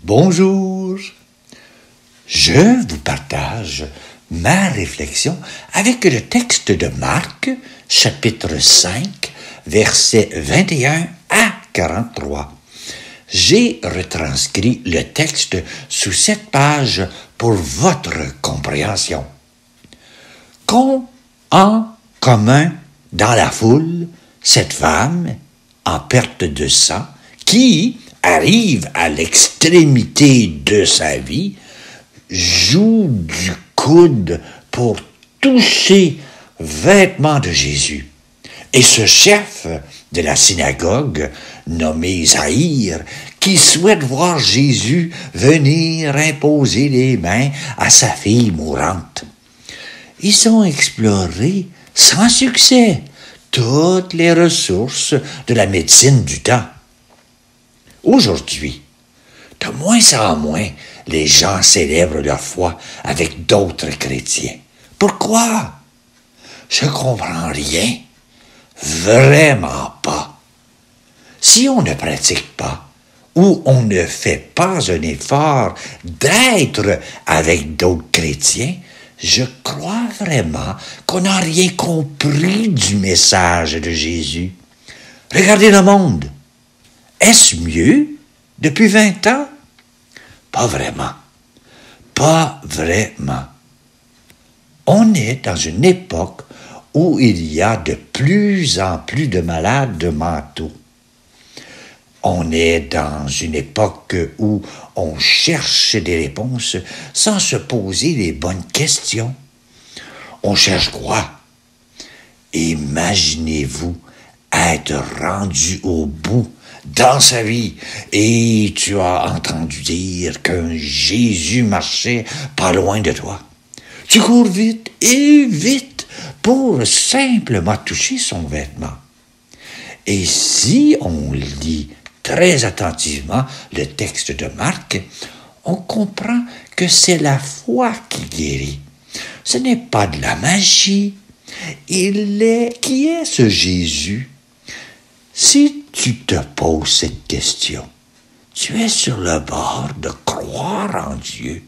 Bonjour, je vous partage ma réflexion avec le texte de Marc, chapitre 5, versets 21 à 43. J'ai retranscrit le texte sous cette page pour votre compréhension. Qu'ont en commun dans la foule cette femme en perte de sang qui arrive à l'extrémité de sa vie, joue du coude pour toucher vêtements de Jésus. Et ce chef de la synagogue, nommé Zahir, qui souhaite voir Jésus venir imposer les mains à sa fille mourante. Ils ont exploré sans succès toutes les ressources de la médecine du temps. Aujourd'hui, de moins en moins, les gens célèbrent leur foi avec d'autres chrétiens. Pourquoi? Je comprends rien. Vraiment pas. Si on ne pratique pas, ou on ne fait pas un effort d'être avec d'autres chrétiens, je crois vraiment qu'on n'a rien compris du message de Jésus. Regardez le monde. Est-ce mieux depuis 20 ans? Pas vraiment. Pas vraiment. On est dans une époque où il y a de plus en plus de malades mentaux. On est dans une époque où on cherche des réponses sans se poser les bonnes questions. On cherche quoi? Imaginez-vous être rendu au bout dans sa vie et tu as entendu dire qu'un Jésus marchait pas loin de toi. Tu cours vite et vite pour simplement toucher son vêtement. Et si on lit très attentivement le texte de Marc, on comprend que c'est la foi qui guérit. Ce n'est pas de la magie. Qui est ce Jésus? Si tu te poses cette question, tu es sur le bord de croire en Dieu.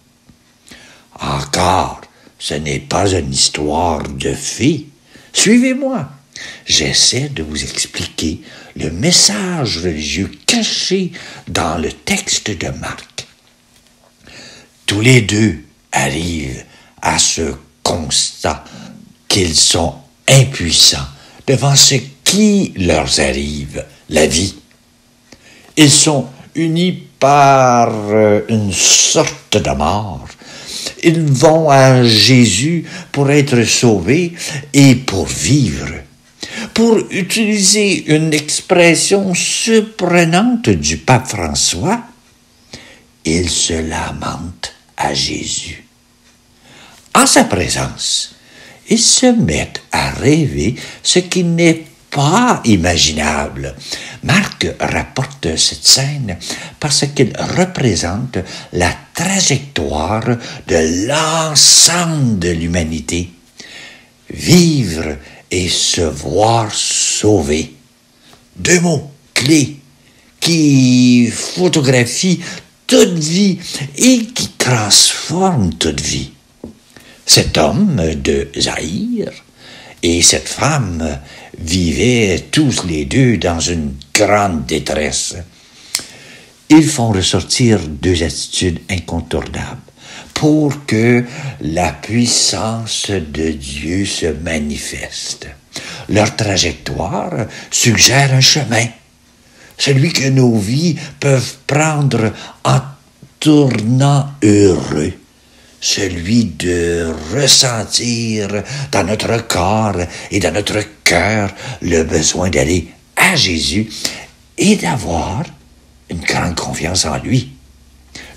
Encore, ce n'est pas une histoire de fées. Suivez-moi. J'essaie de vous expliquer le message religieux caché dans le texte de Marc. Tous les deux arrivent à ce constat qu'ils sont impuissants devant ce qui leur arrive, la vie. Ils sont unis par une sorte de mort. Ils vont à Jésus pour être sauvés et pour vivre. Pour utiliser une expression surprenante du pape François, ils se lamentent à Jésus. En sa présence, ils se mettent à rêver ce qui n'est pas imaginable. Marc rapporte cette scène parce qu'il représente la trajectoire de l'ensemble de l'humanité. Vivre et se voir sauvé. 2 mots clés qui photographient toute vie et qui transforment toute vie. Cet homme de Zahir et cette femme vivaient tous les deux dans une grande détresse. Ils font ressortir 2 attitudes incontournables pour que la puissance de Dieu se manifeste. Leur trajectoire suggère un chemin, celui que nos vies peuvent prendre en tournant heureux, celui de ressentir dans notre corps et dans notre cœur le besoin d'aller à Jésus et d'avoir une grande confiance en lui.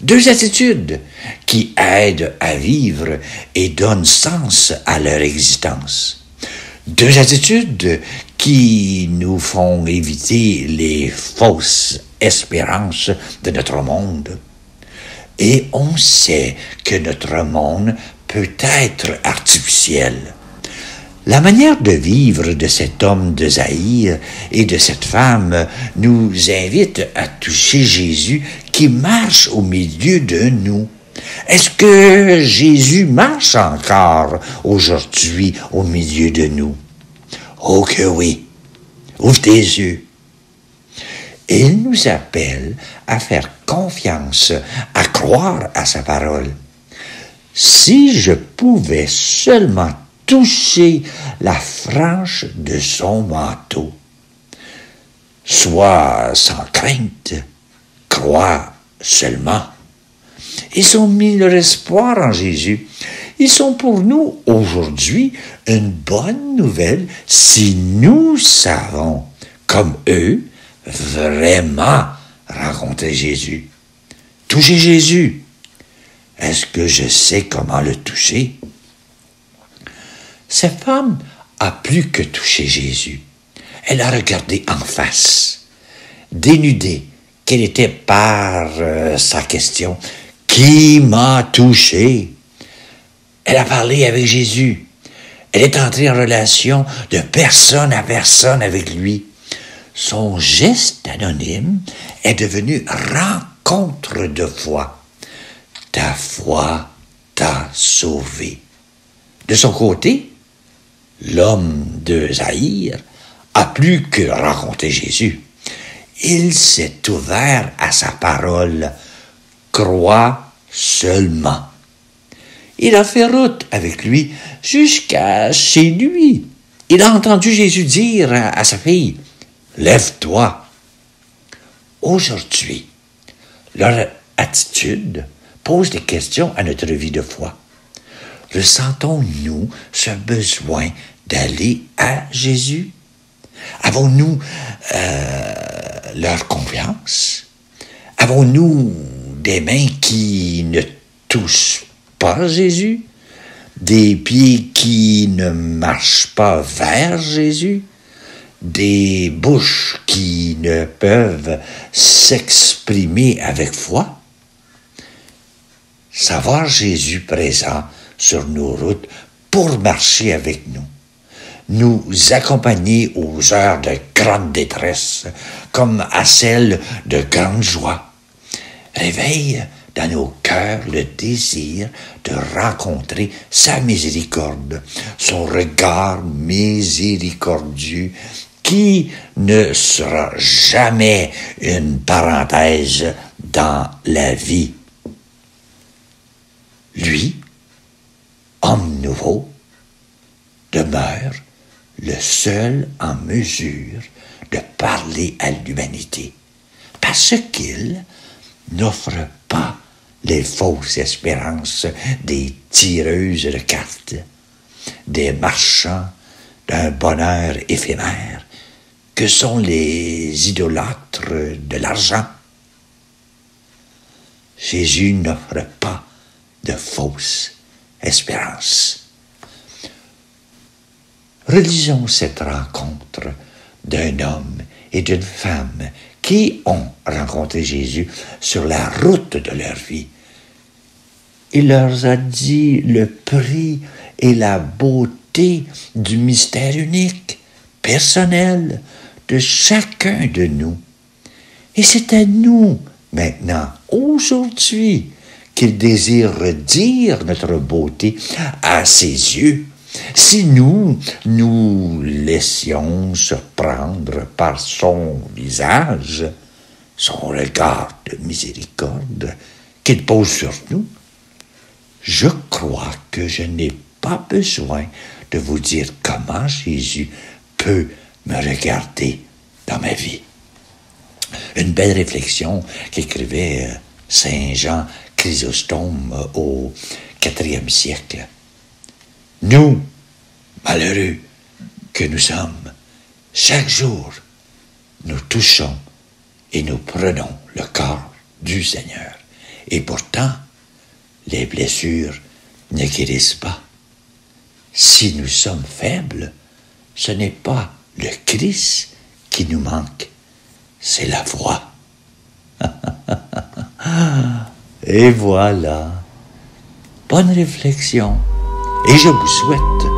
2 attitudes qui aident à vivre et donnent sens à leur existence. 2 attitudes qui nous font éviter les fausses espérances de notre monde. Et on sait que notre monde peut être artificiel. La manière de vivre de cet homme de Zaïre et de cette femme nous invite à toucher Jésus qui marche au milieu de nous. Est-ce que Jésus marche encore aujourd'hui au milieu de nous? Oh que oui! Ouvre tes yeux. Il nous appelle à faire confiance, à croire à sa parole. Si je pouvais seulement toucher la frange de son manteau, sois sans crainte, crois seulement. Ils ont mis leur espoir en Jésus. Ils sont pour nous aujourd'hui une bonne nouvelle si nous savons, comme eux, vraiment rencontrer Jésus. Toucher Jésus. Est-ce que je sais comment le toucher? Cette femme a plus que touché Jésus. Elle a regardé en face, dénudée, quelle était par sa question. Qui m'a touché? Elle a parlé avec Jésus. Elle est entrée en relation de personne à personne avec lui. Son geste anonyme est devenu rencontre de foi. Ta foi t'a sauvé. De son côté, l'homme de Zaïre a plus que rencontré Jésus. Il s'est ouvert à sa parole. Crois seulement. Il a fait route avec lui jusqu'à chez lui. Il a entendu Jésus dire à sa fille, « Lève-toi ». Aujourd'hui, leur attitude pose des questions à notre vie de foi. Ressentons-nous ce besoin d'aller à Jésus? Avons-nous leur confiance? Avons-nous des mains qui ne touchent pas Jésus? Des pieds qui ne marchent pas vers Jésus? Des bouches qui ne peuvent s'exprimer avec foi? Savoir Jésus présent sur nos routes pour marcher avec nous, nous accompagner aux heures de grande détresse comme à celles de grande joie, réveille dans nos cœurs le désir de rencontrer sa miséricorde, son regard miséricordieux qui ne sera jamais une parenthèse dans la vie. Lui, homme nouveau, demeure le seul en mesure de parler à l'humanité, parce qu'il n'offre pas les fausses espérances des tireuses de cartes, des marchands d'un bonheur éphémère que sont les idolâtres de l'argent. Jésus n'offre pas de fausses espérances. Relisons cette rencontre d'un homme et d'une femme qui ont rencontré Jésus sur la route de leur vie. Il leur a dit le prix et la beauté du mystère unique, personnel, de chacun de nous. Et c'est à nous, maintenant, aujourd'hui, qu'il désire redire notre beauté à ses yeux. Si nous nous laissions surprendre par son visage, son regard de miséricorde qu'il pose sur nous, je crois que je n'ai pas besoin de vous dire comment Jésus peut me regarder dans ma vie. Une belle réflexion qu'écrivait Saint Jean Chrysostome au IVe siècle. Nous, malheureux que nous sommes, chaque jour, nous touchons et nous prenons le corps du Seigneur. Et pourtant, les blessures ne guérissent pas. Si nous sommes faibles, ce n'est pas le Christ qui nous manque, c'est la foi. Et voilà. Bonne réflexion. Et je vous souhaite